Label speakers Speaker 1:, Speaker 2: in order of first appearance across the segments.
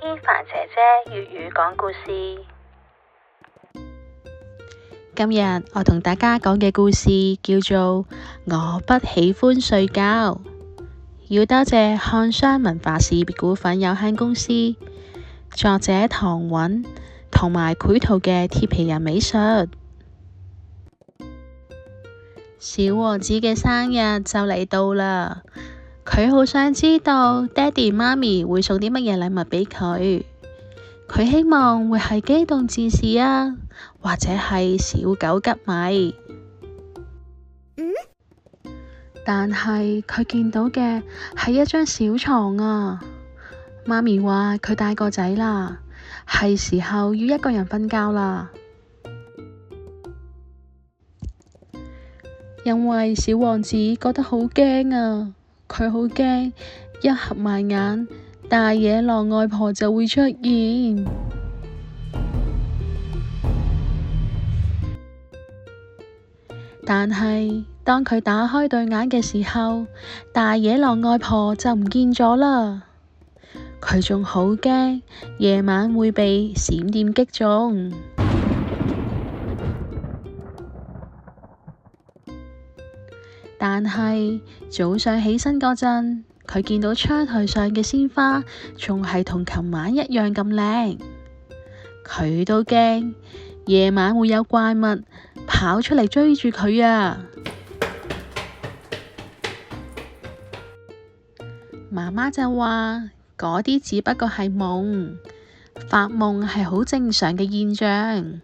Speaker 1: 伊凡姐姐粵語講故事。今日我同大家講嘅故事叫做我不喜歡睡覺，要多謝漢商文化事業股份有限公司，作者唐韻同埋繪圖嘅鐵皮人美術。小王子嘅生日就嚟到啦，佢好想知道爹哋媽咪會送啲乜嘢禮物俾佢。佢希望會係機動戰士啊，或者係小狗吉米。但係佢見到嘅係一張小床啊。媽咪話佢大個仔啦，係時候要一個人瞓覺啦。因為小王子覺得好驚啊，佢好驚一合埋眼，大野狼外婆就會出現。但係當佢打開對眼嘅時候，大野狼外婆就唔見咗啦。佢仲好驚夜晚會被閃電擊中。但係早上起身嗰陣，佢見到窗台上嘅鮮花仲係同琴晚一樣咁靚。佢都驚夜晚會有怪物跑出嚟追住佢啊！媽媽就話嗰啲只不過係夢，發夢係好正常嘅現象。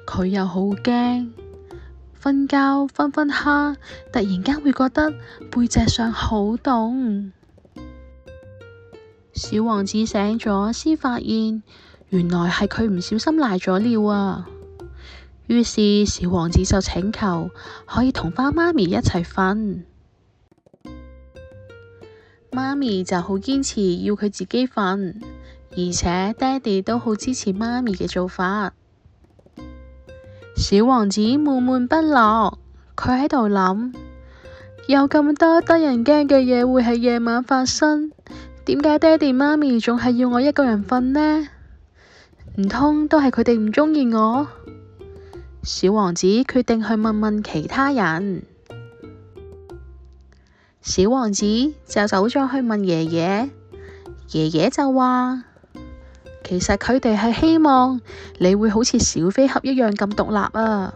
Speaker 1: 佢又好驚，瞓覺瞓瞓下，突然間會覺得背脊上好凍。小王子醒咗，先發現原來係佢唔小心瀨咗尿啊！於是小王子就請求可以同返媽咪一齊瞓。媽咪就好堅持要佢自己瞓，而且爹哋都好支持媽咪嘅做法。小王子悶悶不樂，佢喺度諗，有咁多得人驚嘅嘢會喺夜晚發生，點解爹哋媽咪仲係要我一個人瞓呢？唔通都係佢哋唔鍾意我？小王子決定去問問其他人。小王子就走咗去問爺爺，爺爺就話，其實佢哋係希望你會好似小飛俠一樣咁獨立啊。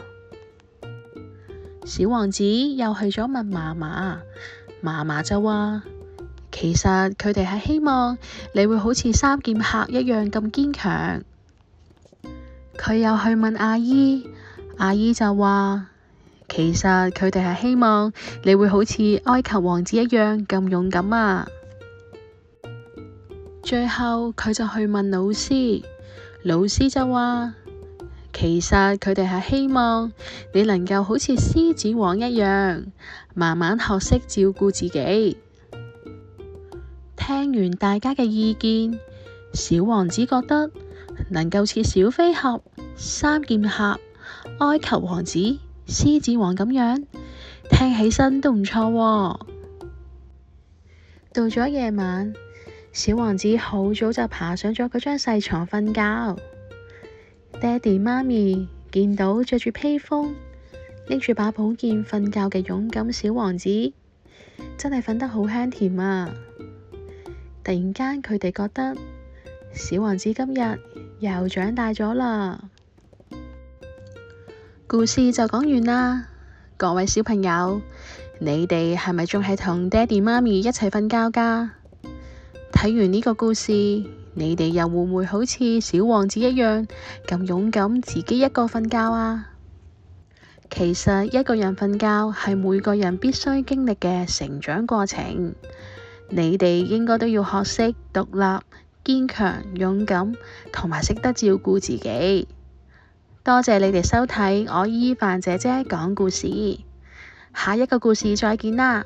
Speaker 1: 小王子又去咗問嫲嫲，嫲嫲就話，其實佢哋係希望你會好似三劍客一樣咁堅強。佢又去問阿姨，阿姨就話，其實佢哋係希望你會好似埃及王子一樣咁勇敢啊。最後佢就去問老師，老師就話，其實佢哋係希望你能夠好似獅子王一樣，慢慢學識照顧自己。聽完大家嘅意見，小王子覺得能夠似小飛俠、三劍客、埃及王子、獅子王咁樣，聽起身都唔錯喎。到咗夜晚，小王子好早就爬上咗嗰張細床瞓覺。爹哋媽咪見到着住披風、拎住把寶劍瞓覺嘅勇敢小王子，真係瞓得好香甜啊！突然間佢哋覺得小王子今日又長大咗啦。故事就講完啦，各位小朋友，你哋係咪仲係同爹哋媽咪一齊瞓覺㗎？睇完呢個故事，你哋又會唔會好似小王子一樣咁勇敢，自己一個瞓覺啊？其實一個人瞓覺係每個人必須經歷嘅成長過程，你哋應該都要學識獨立、堅強、勇敢，同埋識得照顧自己。多謝你哋收睇我伊凡姐姐講故事，下一個故事再見啦！